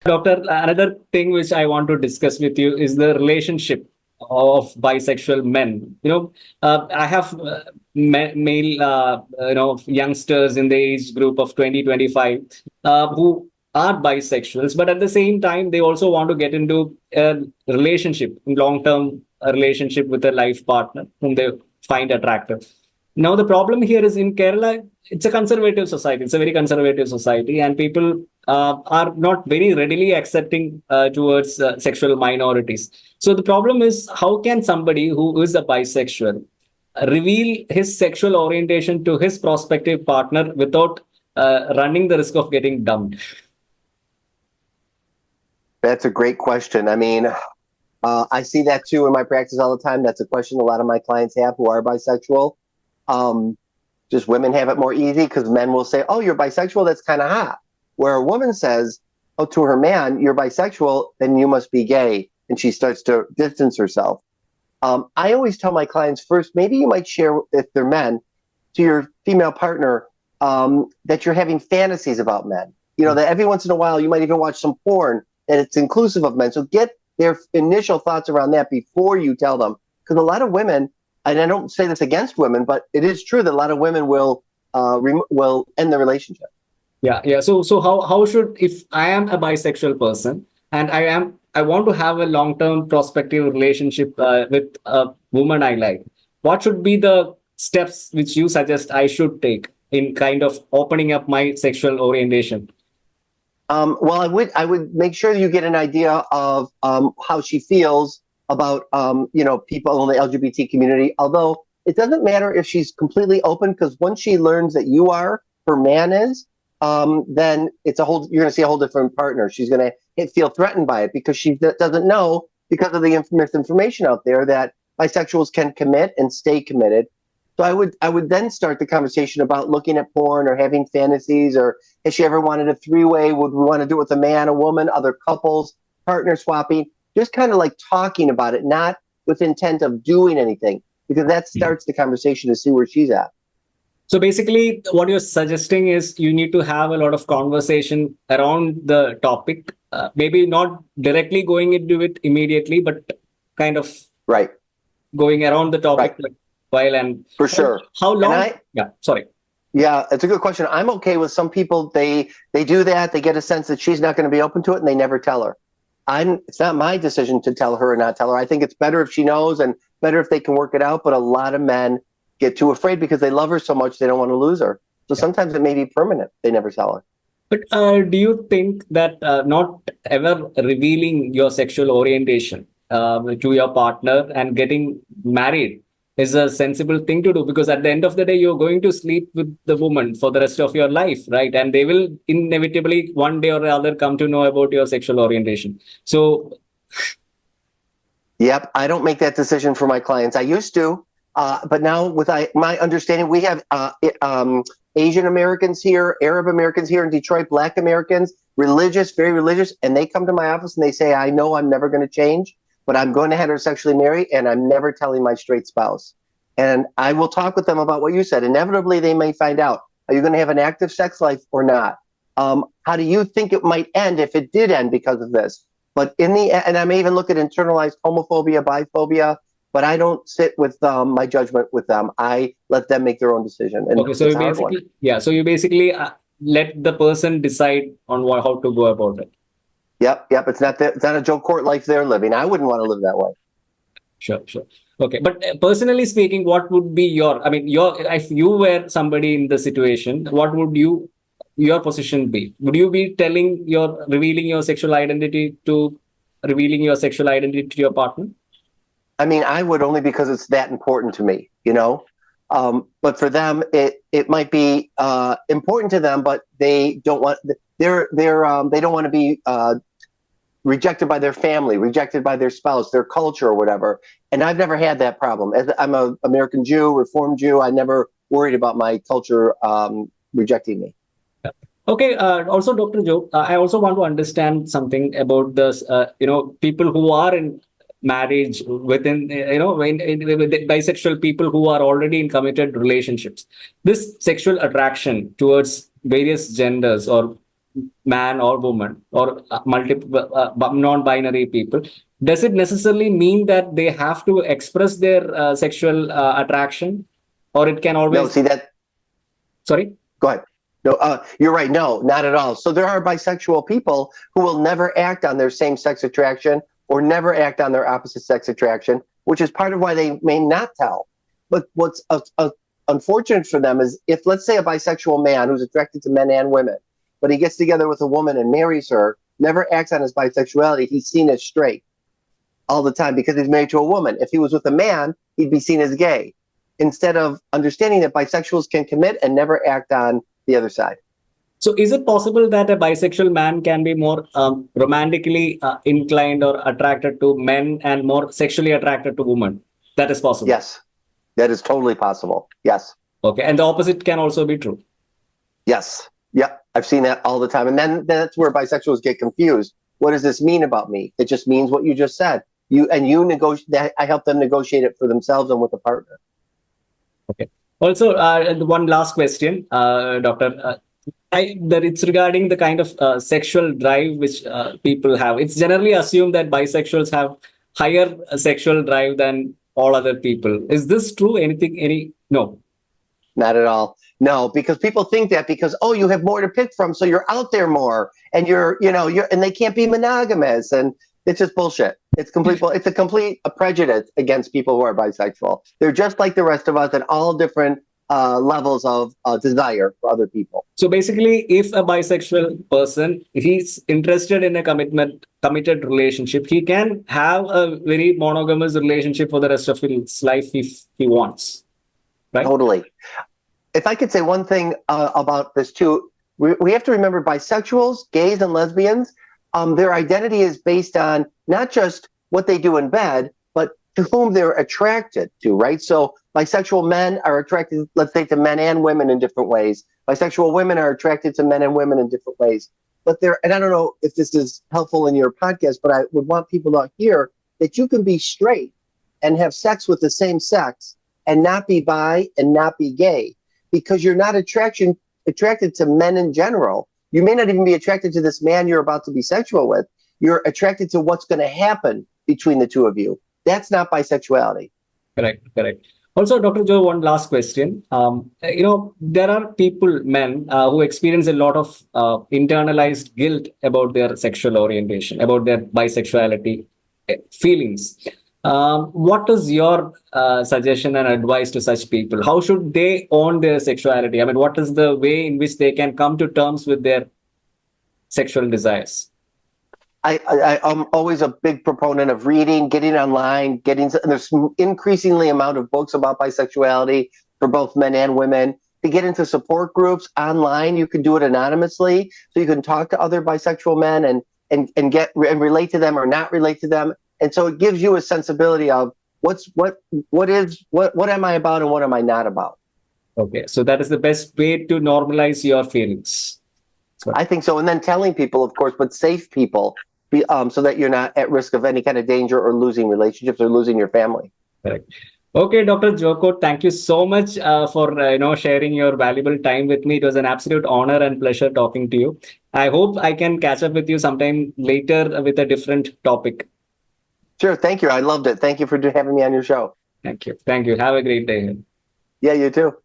Doctor, another thing which I want to discuss with you is the relationship of bisexual men. I have male, youngsters in the age group of 2025 who are bisexuals, but at the same time, they also want to get into a relationship, long-term relationship with a life partner whom they find attractive. Now, the problem here is in Kerala, it's a conservative society. It's a very conservative society, and people are not very readily accepting towards sexual minorities. So the problem is, how can somebody who is a bisexual reveal his sexual orientation to his prospective partner without running the risk of getting dumped? That's a great question. I mean, I see that too in my practice all the time. That's a question a lot of my clients have who are bisexual. Just women have it more easy because men will say, "Oh, you're bisexual. That's kind of hot." Where a woman says, "Oh, to her man, you're bisexual, then you must be gay," and she starts to distance herself. I always tell my clients first, maybe you might share, if they're men, to your female partner that you're having fantasies about men. That every once in a while you might even watch some porn and it's inclusive of men. So get their initial thoughts around that before you tell them. Because a lot of women, and I don't say this against women, but it is true that a lot of women will end the relationship. Yeah. So how should, if I am a bisexual person and I want to have a long-term prospective relationship with a woman I like, what should be the steps which you suggest I should take in kind of opening up my sexual orientation? Well, I would make sure you get an idea of how she feels about people in the LGBT community. Although it doesn't matter if she's completely open, because once she learns that you are, her man is, then you're going to see a whole different partner. She's going to feel threatened by it because she doesn't know, because of the misinformation out there, that bisexuals can commit and stay committed. So I would then start the conversation about looking at porn or having fantasies, or has she ever wanted a three-way? Would we want to do it with a man, a woman, other couples, partner swapping? Just kind of like talking about it, not with intent of doing anything, because that starts the conversation to see where she's at. So basically, what you're suggesting is you need to have a lot of conversation around the topic, maybe not directly going into it immediately, but kind of going around the topic. Right. And for sure. How long? Sorry. Yeah, it's a good question. I'm okay with some people. They do that. They get a sense that she's not going to be open to it, and they never tell her. It's not my decision to tell her or not tell her. I think it's better if she knows, and better if they can work it out. But a lot of men get too afraid because they love her so much they don't want to lose her. So sometimes it may be permanent. They never tell her. But do you think that not ever revealing your sexual orientation to your partner and getting married is a sensible thing to do? Because at the end of the day, you're going to sleep with the woman for the rest of your life, right? And they will inevitably one day or the other come to know about your sexual orientation. So, yep, I don't make that decision for my clients. I used to, but now with my understanding, we have Asian Americans here, Arab Americans here in Detroit, Black Americans, religious, very religious, and they come to my office and they say, "I know I'm never going to change, but I'm going to heterosexually marry, and I'm never telling my straight spouse." And I will talk with them about what you said. Inevitably, they may find out, are you going to have an active sex life or not? How do you think it might end if it did end because of this? But and I may even look at internalized homophobia, biphobia, but I don't sit with my judgment with them. I let them make their own decision. And okay, so you basically let the person decide on how to go about it. Yep. It's not a Joe Kort life they're living. I wouldn't want to live that way. Sure. Okay, but personally speaking, what would be if you were somebody in the situation, what would your position be? Would you be revealing your sexual identity to your partner? I mean, I would, only because it's that important to me, But for them, it might be important to them, but they don't want they don't want to be rejected by their family, rejected by their spouse, their culture, or whatever. And I've never had that problem. I'm an American Jew, Reformed Jew. I never worried about my culture rejecting me. Okay. Also, Dr. Joe, I also want to understand something about this. People who are in marriage within, bisexual people who are already in committed relationships. This sexual attraction towards various genders or man or woman, or multiple non-binary people, does it necessarily mean that they have to express their sexual attraction, or it can No, always? see that. Sorry. Go ahead. No, you're right. No, not at all. So there are bisexual people who will never act on their same sex attraction or never act on their opposite sex attraction, which is part of why they may not tell. But what's unfortunate for them is if, let's say, a bisexual man who's attracted to men and women, but he gets together with a woman and marries her, never acts on his bisexuality, he's seen as straight all the time because he's married to a woman. If he was with a man, he'd be seen as gay, instead of understanding that bisexuals can commit and never act on the other side. So is it possible that a bisexual man can be more romantically inclined or attracted to men and more sexually attracted to women? That is possible. Yes, that is totally possible. Yes. Okay. And the opposite can also be true. Yes. Yeah. I've seen that all the time. And then that's where bisexuals get confused. What does this mean about me? It just means what you just said. You negotiate. I help them negotiate it for themselves and with a partner. Okay. Also, one last question, Doctor. It's regarding the kind of sexual drive which people have. It's generally assumed that bisexuals have higher sexual drive than all other people. Is this true? No. Not at all. No, because people think that because, oh, you have more to pick from, so you're out there more, and and they can't be monogamous, and it's just bullshit. It's a complete prejudice against people who are bisexual. They're just like the rest of us at all different levels of desire for other people. So basically, if a bisexual person, if he's interested in a committed relationship, he can have a very monogamous relationship for the rest of his life if he wants. Right? Totally. If I could say one thing about this too, we have to remember bisexuals, gays, and lesbians, their identity is based on not just what they do in bed, but to whom they're attracted to, right? So bisexual men are attracted, let's say, to men and women in different ways. Bisexual women are attracted to men and women in different ways. But and I don't know if this is helpful in your podcast, but I would want people to hear that you can be straight and have sex with the same sex and not be bi and not be gay, because you're not attracted to men in general. You may not even be attracted to this man you're about to be sexual with. You're attracted to what's going to happen between the two of you. That's not bisexuality. Correct. Also, Dr. Joe, one last question. There are men who experience a lot of internalized guilt about their sexual orientation, about their bisexuality feelings. What is your suggestion and advice to such people? How should they own their sexuality? I mean, what is the way in which they can come to terms with their sexual desires? I'm always a big proponent of reading, getting online, there's increasingly amount of books about bisexuality for both men and women. To get into support groups online, you can do it anonymously, so you can talk to other bisexual men and relate to them or not relate to them. And so it gives you a sensibility of what am I about and what am I not about. Okay, so that is the best way to normalize your feelings. I think so. And then telling people, of course, but safe people, so that you're not at risk of any kind of danger or losing relationships or losing your family. Correct. Okay, Dr. Joe Kort, thank you so much for sharing your valuable time with me. It was an absolute honor and pleasure talking to you. I hope I can catch up with you sometime later with a different topic. Sure. Thank you. I loved it. Thank you for having me on your show. Thank you. Have a great day. Yeah, you too.